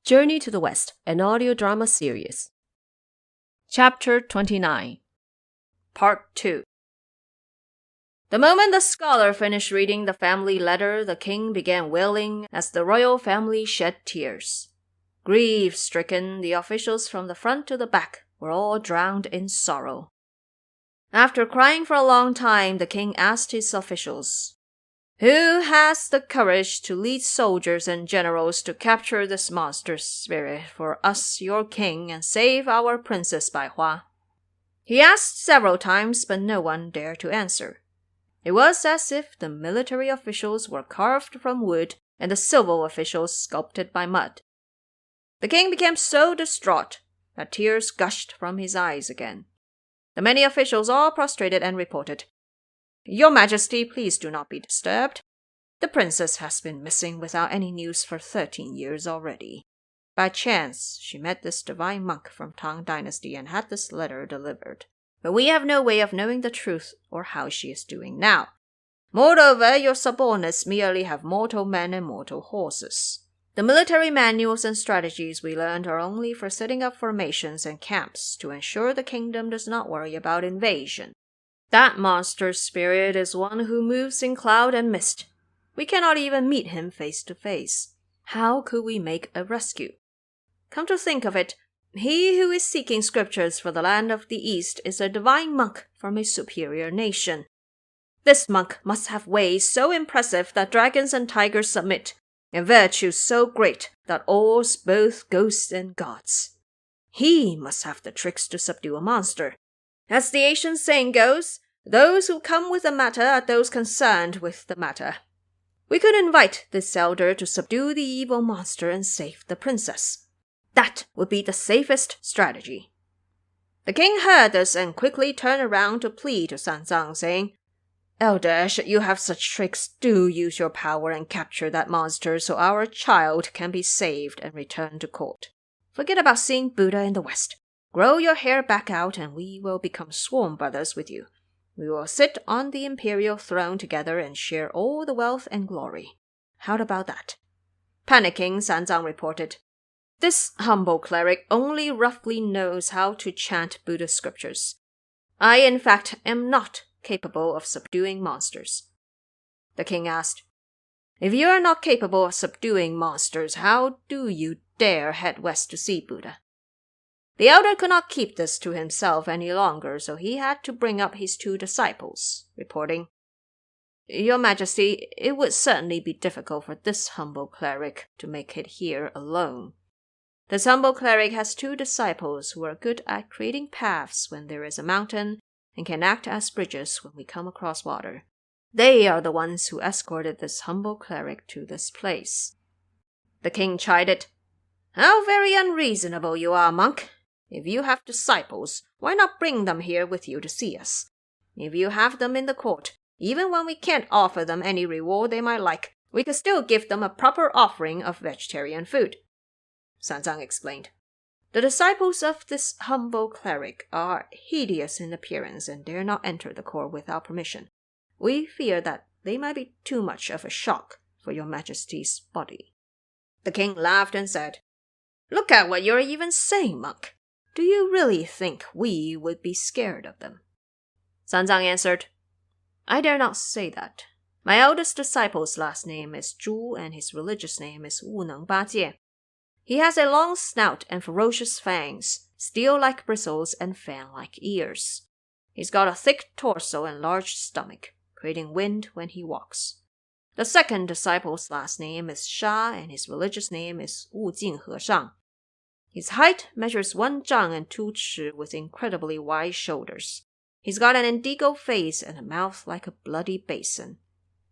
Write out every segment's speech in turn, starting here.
Journey to the West, an audio drama series. Chapter 29. Part 2. The moment the scholar finished reading the family letter, the king began wailing as the royal family shed tears. Grief-stricken, the officials from the front to the back were all drowned in sorrow. After crying for a long time, the king asked his officials, "Who has the courage to lead soldiers and generals to capture this monster spirit for us, your king, and save our princess Baihua?" He asked several times, but no one dared to answer. It was as if the military officials were carved from wood and the civil officials sculpted by mud. The king became so distraught that tears gushed from his eyes again. The many officials all prostrated and reported, "Your Majesty, please do not be disturbed. The princess has been missing without any news for 13 years already. By chance, she met this divine monk from Tang Dynasty and had this letter delivered. But we have no way of knowing the truth or how she is doing now. Moreover, your subordinates merely have mortal men and mortal horses. The military manuals and strategies we learned are only for setting up formations and camps to ensure the kingdom does not worry about invasion. That monster spirit is one who moves in cloud and mist. We cannot even meet him face to face. How could we make a rescue? Come to think of it, he who is seeking scriptures for the land of the East is a divine monk from a superior nation. This monk must have ways so impressive that dragons and tigers submit, and virtues so great that awes both ghosts and gods. He must have the tricks to subdue a monster. As the ancient saying goes, those who come with the matter are those concerned with the matter. We could invite this elder to subdue the evil monster and save the princess. That would be the safest strategy." The king heard this and quickly turned around to plead to Sanzang, saying, "Elder, should you have such tricks, do use your power and capture that monster so our child can be saved and return to court. Forget about seeing Buddha in the West. Grow your hair back out and we will become sworn brothers with you. We will sit on the imperial throne together and share all the wealth and glory. How about that?" Panicking, Sanzang reported, "This humble cleric only roughly knows how to chant Buddhist scriptures. I, in fact, am not capable of subduing monsters." The king asked, "If you are not capable of subduing monsters, how do you dare head west to see Buddha?" The elder could not keep this to himself any longer, so he had to bring up his 2 disciples, reporting, "Your Majesty, it would certainly be difficult for this humble cleric to make it here alone. This humble cleric has 2 disciples who are good at creating paths when there is a mountain and can act as bridges when we come across water. They are the ones who escorted this humble cleric to this place." The king chided, "How very unreasonable you are, monk. If you have disciples, why not bring them here with you to see us? If you have them in the court, even when we can't offer them any reward they might like, we could still give them a proper offering of vegetarian food." Sanzang explained, "The disciples of this humble cleric are hideous in appearance and dare not enter the court without permission. We fear that they might be too much of a shock for your Majesty's body." The king laughed and said, "Look at what you're even saying, monk. Do you really think we would be scared of them?" Sanzang answered, "I dare not say that. My eldest disciple's last name is Zhu and his religious name is Wuneng Bajie. He has a long snout and ferocious fangs, steel-like bristles and fan-like ears. He's got a thick torso and large stomach, creating wind when he walks. The second disciple's last name is Sha and his religious name is Wujing Heshang. His height measures 1 zhang and 2 chi with incredibly wide shoulders. He's got an indigo face and a mouth like a bloody basin.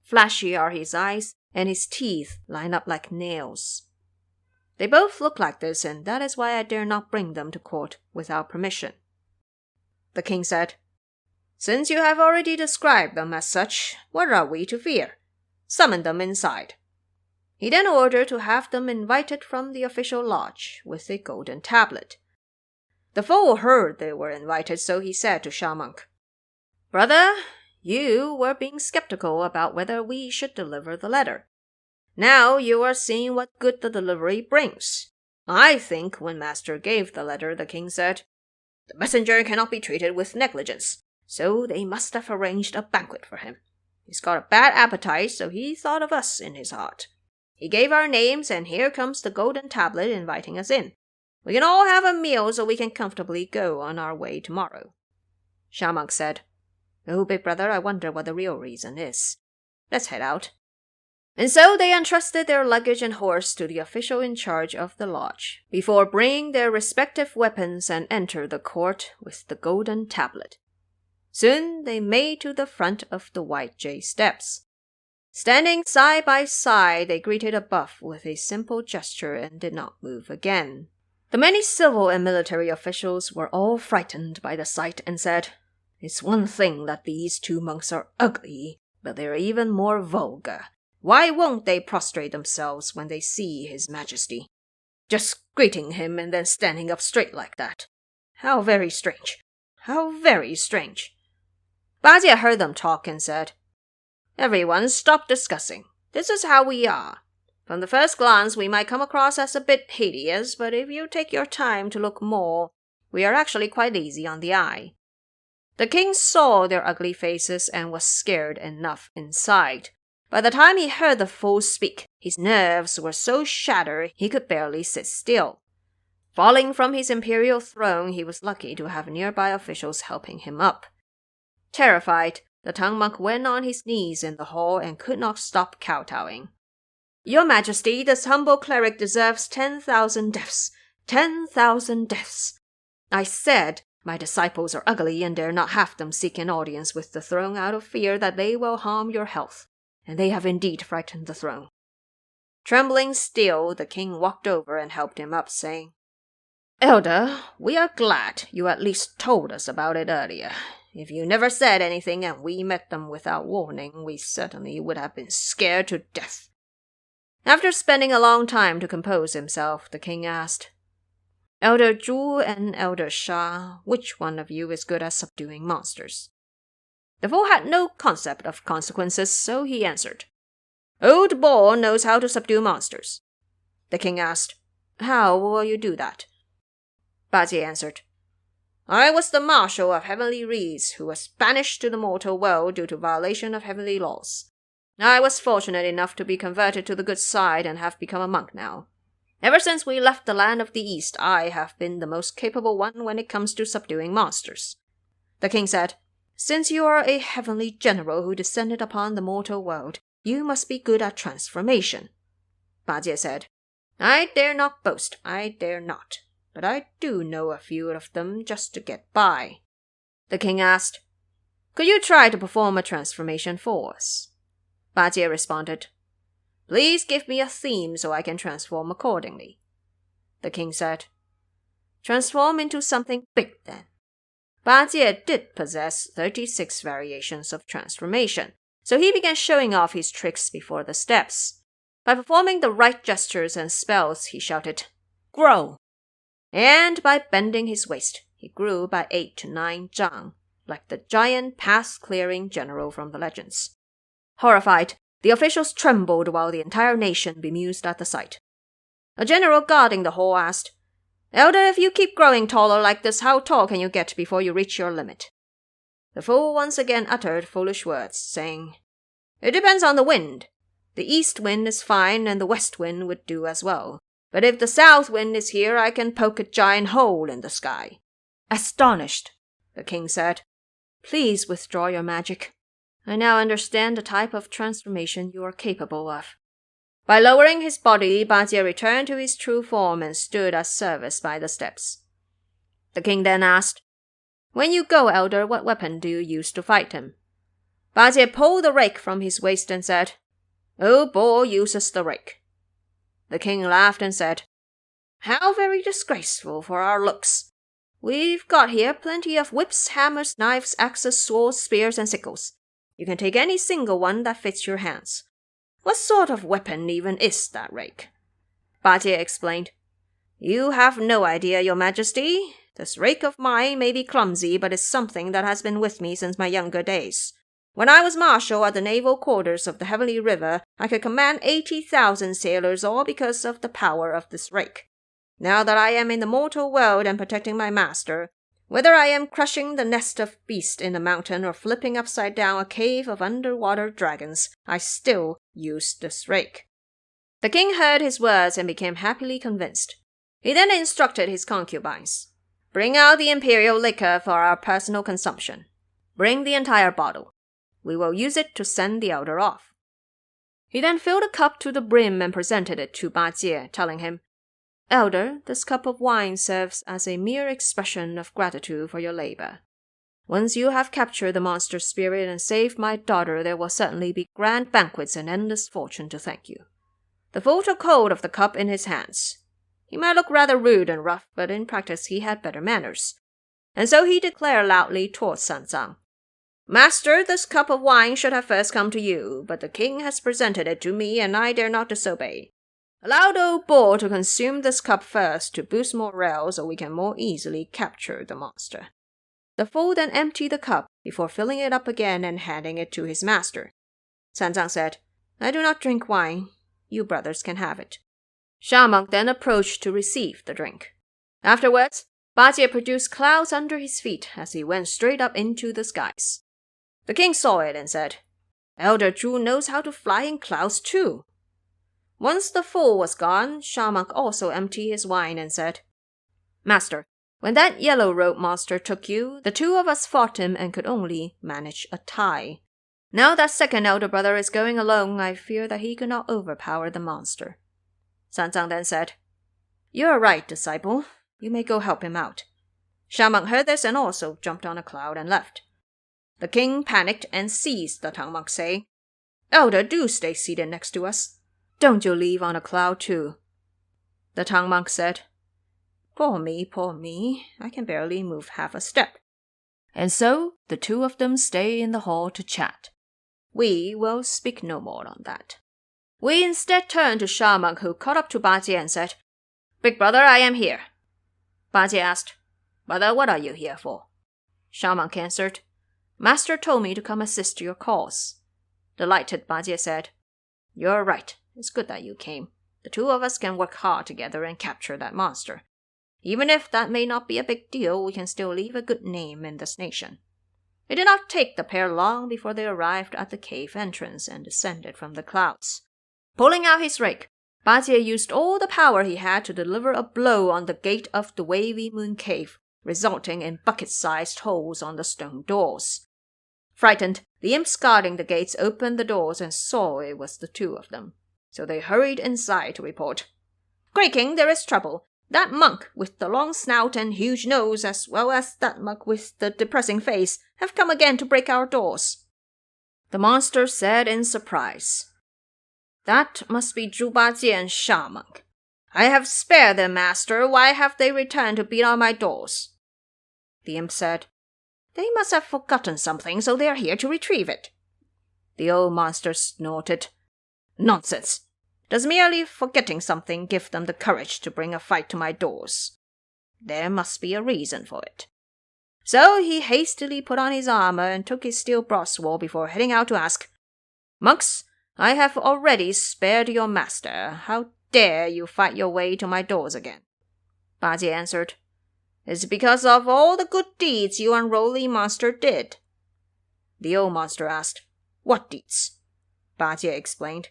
Flashy are his eyes, and his teeth line up like nails. They both look like this, and that is why I dare not bring them to court without permission." The king said, "Since you have already described them as such, what are we to fear? Summon them inside." He then ordered to have them invited from the official lodge with a golden tablet. The fool heard they were invited, so he said to Sha Monk, "Brother, You were being skeptical about whether we should deliver the letter. Now you are seeing what good the delivery brings. I think when Master gave the letter, the king said, 'The messenger cannot be treated with negligence, so they must have arranged a banquet for him. He's got a bad appetite, so he thought of us in his heart. He gave our names, and here comes the golden tablet inviting us in. We can all have a meal so we can comfortably go on our way tomorrow.' Shamak said, 'Oh, big brother, I wonder what the real reason is. Let's head out.' And so they entrusted their luggage and horse to the official in charge of the lodge, before bringing their respective weapons and entered the court with the golden tablet. Soon they made to the front of the White Jade steps. Standing side by side, they greeted above with a simple gesture and did not move again. The many civil and military officials were all frightened by the sight and said, 'It's one thing that these two monks are ugly, but they're even more vulgar. Why won't they prostrate themselves when they see His Majesty? Just greeting him and then standing up straight like that. How very strange. How very strange.' Bajie heard them talk and said, 'Everyone, stop discussing. This is how we are. From the first glance, we might come across as a bit hideous, but if you take your time to look more, we are actually quite easy on the eye.' The king saw their ugly faces and was scared enough inside. By the time he heard the fools speak, his nerves were so shattered he could barely sit still. Falling from his imperial throne, he was lucky to have nearby officials helping him up. Terrified, the tongue monk went on his knees in the hall and could not stop kowtowing. 'Your Majesty, this humble cleric deserves 10,000 deaths. 10,000 deaths. I said my disciples are ugly and dare not have them seek an audience with the throne out of fear that they will harm your health. And they have indeed frightened the throne.' Trembling still, the king walked over and helped him up, saying, 'Elder, we are glad you at least told us about it earlier. If you never said anything and we met them without warning, we certainly would have been scared to death.' After spending a long time to compose himself, the king asked, 'Elder Zhu and Elder Sha, which one of you is good at subduing monsters?' The fool had no concept of consequences, so he answered, 'Old Bo knows how to subdue monsters.' The king asked, 'How will you do that?' Bajie answered, 'I was the marshal of heavenly reeds who was banished to the mortal world due to violation of heavenly laws. I was fortunate enough to be converted to the good side and have become a monk now. Ever since we left the land of the East, I have been the most capable one when it comes to subduing monsters.' The king said, 'Since you are a heavenly general who descended upon the mortal world, you must be good at transformation.' Bajie said, 'I dare not boast, I dare not. But I do know a few of them just to get by.' The king asked, 'Could you try to perform a transformation for us?' Bajie responded, 'Please give me a theme so I can transform accordingly.' The king said, 'Transform into something big then.' Bajie did possess 36 variations of transformation, so he began showing off his tricks before the steps. By performing the right gestures and spells, he shouted, 'Grow!' And by bending his waist, he grew by 8 to 9 zhang, like the giant path-clearing general from the legends. Horrified, the officials trembled while the entire nation bemused at the sight. A general guarding the hall asked, 'Elder, if you keep growing taller like this, how tall can you get before you reach your limit?' The fool once again uttered foolish words, saying, 'It depends on the wind. The east wind is fine and the west wind would do as well. But if the south wind is here, I can poke a giant hole in the sky.' Astonished, the king said, 'Please withdraw your magic. I now understand the type of transformation you are capable of.' By lowering his body, Bajie returned to his true form and stood at service by the steps. The king then asked, 'When you go, Elder, what weapon do you use to fight him?' Bajie pulled the rake from his waist and said, 'Old Bo uses the rake.' The king laughed and said, 'How very disgraceful for our looks. We've got here plenty of whips, hammers, knives, axes, swords, spears, and sickles. You can take any single one that fits your hands. What sort of weapon even is that rake?' Bajie explained, 'You have no idea, Your Majesty. This rake of mine may be clumsy, but it's something that has been with me since my younger days. When I was marshal at the naval quarters of the Heavenly River, I could command 80,000 sailors, all because of the power of this rake. Now that I am in the mortal world and protecting my master, whether I am crushing the nest of beasts in the mountain or flipping upside down a cave of underwater dragons, I still use this rake." The king heard his words and became happily convinced. He then instructed his concubines, "Bring out the imperial liquor for our personal consumption. Bring the entire bottle. We will use it to send the elder off." He then filled a cup to the brim and presented it to Ba Jie, telling him, "Elder, this cup of wine serves as a mere expression of gratitude for your labor. Once you have captured the monster spirit and saved my daughter, there will certainly be grand banquets and endless fortune to thank you." The fool took hold of the cup in his hands. He might look rather rude and rough, but in practice he had better manners. And so he declared loudly towards Sanzang, "Master, this cup of wine should have first come to you, but the king has presented it to me, and I dare not disobey. Allow the old bull to consume this cup first to boost morale so we can more easily capture the monster." The fool then emptied the cup before filling it up again and handing it to his master. Sanzang said, "I do not drink wine. You brothers can have it." Sha Monk then approached to receive the drink. Afterwards, Ba Jie produced clouds under his feet as he went straight up into the skies. The king saw it and said, "Elder Zhu knows how to fly in clouds too." Once the fool was gone, Sha Monk also emptied his wine and said, "Master, when that yellow-robed monster took you, the two of us fought him and could only manage a tie. Now that second elder brother is going alone, I fear that he could not overpower the monster." Sanzang then said, "You are right, disciple. You may go help him out." Sha Monk heard this and also jumped on a cloud and left. The king panicked and seized the Tang Monk, saying, "Elder, do stay seated next to us. Don't you leave on a cloud too." The Tang Monk said, poor me, I can barely move half a step." And so the two of them stay in the hall to chat. We will speak no more on that. We instead turn to Sha Monk, who caught up to Ba Jie and said, "Big brother, I am here." Ba Jie asked, "Brother, what are you here for?" Sha Monk answered, "Master told me to come assist your cause." Delighted, Ba Jie said, "You're right. It's good that you came. The two of us can work hard together and capture that monster. Even if that may not be a big deal, we can still leave a good name in this nation." It did not take the pair long before they arrived at the cave entrance and descended from the clouds. Pulling out his rake, Ba Jie used all the power he had to deliver a blow on the gate of the Wavy Moon Cave, resulting in bucket-sized holes on the stone doors. Frightened, the imps guarding the gates opened the doors and saw it was the two of them. So they hurried inside to report, "Great King, there is trouble. That monk with the long snout and huge nose, as well as that monk with the depressing face, have come again to break our doors." The monster said in surprise, "That must be Zhu Bajie and Sha Monk. I have spared them, master. Why have they returned to beat on my doors?" The imp said, "They must have forgotten something, so they are here to retrieve it." The old monster snorted, "Nonsense! Does merely forgetting something give them the courage to bring a fight to my doors? There must be a reason for it." So he hastily put on his armor and took his steel broadsword before heading out to ask, "Monks, I have already spared your master. How dare you fight your way to my doors again?" Ba Jie answered, "It's because of all the good deeds you unruly monster did." The old monster asked, "What deeds?" Ba Jie explained,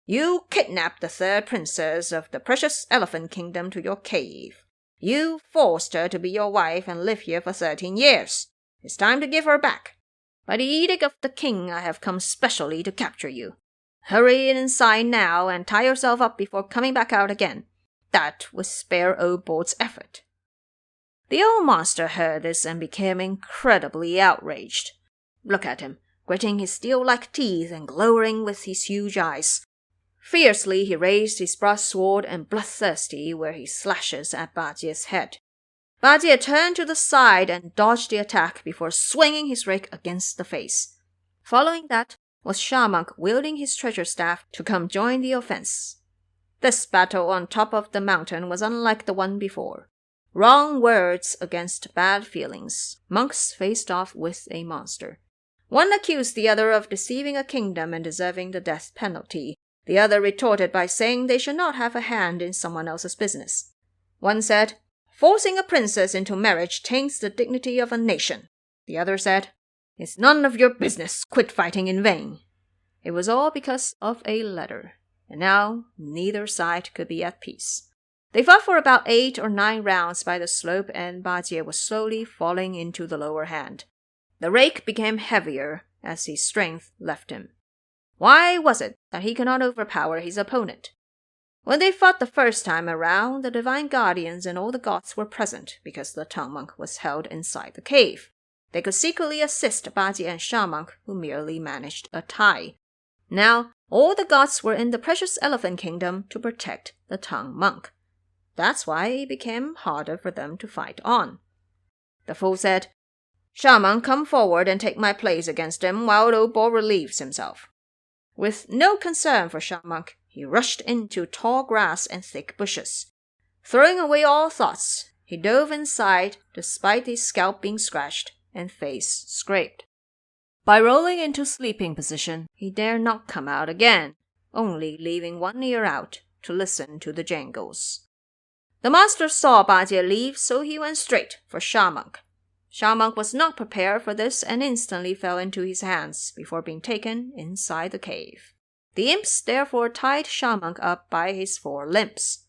"You kidnapped the third princess of the precious elephant kingdom to your cave. You forced her to be your wife and live here for 13 years. It's time to give her back. By the edict of the king, I have come specially to capture you. Hurry inside now and tie yourself up before coming back out again. That would spare old Board's effort." The old monster heard this and became incredibly outraged. Look at him, gritting his steel-like teeth and glowering with his huge eyes. Fiercely he raised his broadsword and bloodthirsty where he slashes at Ba Jie's head. Ba Jie turned to the side and dodged the attack before swinging his rake against the face. Following that was Sha Monk wielding his treasure staff to come join the offense. This battle on top of the mountain was unlike the one before. Wrong words against bad feelings. Monks faced off with a monster. One accused the other of deceiving a kingdom and deserving the death penalty. The other retorted by saying they should not have a hand in someone else's business. One said, "Forcing a princess into marriage taints the dignity of a nation." The other said, "It's none of your business. Quit fighting in vain." It was all because of a letter, and now neither side could be at peace. They fought for about 8 or 9 rounds by the slope, and Bajie was slowly falling into the lower hand. The rake became heavier as his strength left him. Why was it that he could not overpower his opponent? When they fought the first time around, the divine guardians and all the gods were present because the tongue monk was held inside the cave. They could secretly assist Bajie and Sha monk, who merely managed a tie. Now, all the gods were in the precious elephant kingdom to protect the tongue monk. That's why it became harder for them to fight on. The fool said, "Sha monk, come forward and take my place against him while the old boar relieves himself." With no concern for Sha monk, he rushed into tall grass and thick bushes. Throwing away all thoughts, he dove inside despite his scalp being scratched and face scraped. By rolling into sleeping position, he dared not come out again, only leaving one ear out to listen to the jangles. The master saw Bajie leave, so he went straight for Sha monk. Sha monk was not prepared for this and instantly fell into his hands before being taken inside the cave. The imps therefore tied Sha monk up by his 4 limbs.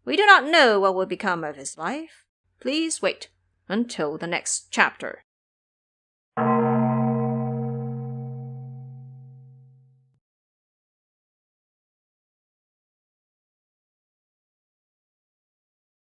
We do not know what will become of his life. Please wait until the next chapter.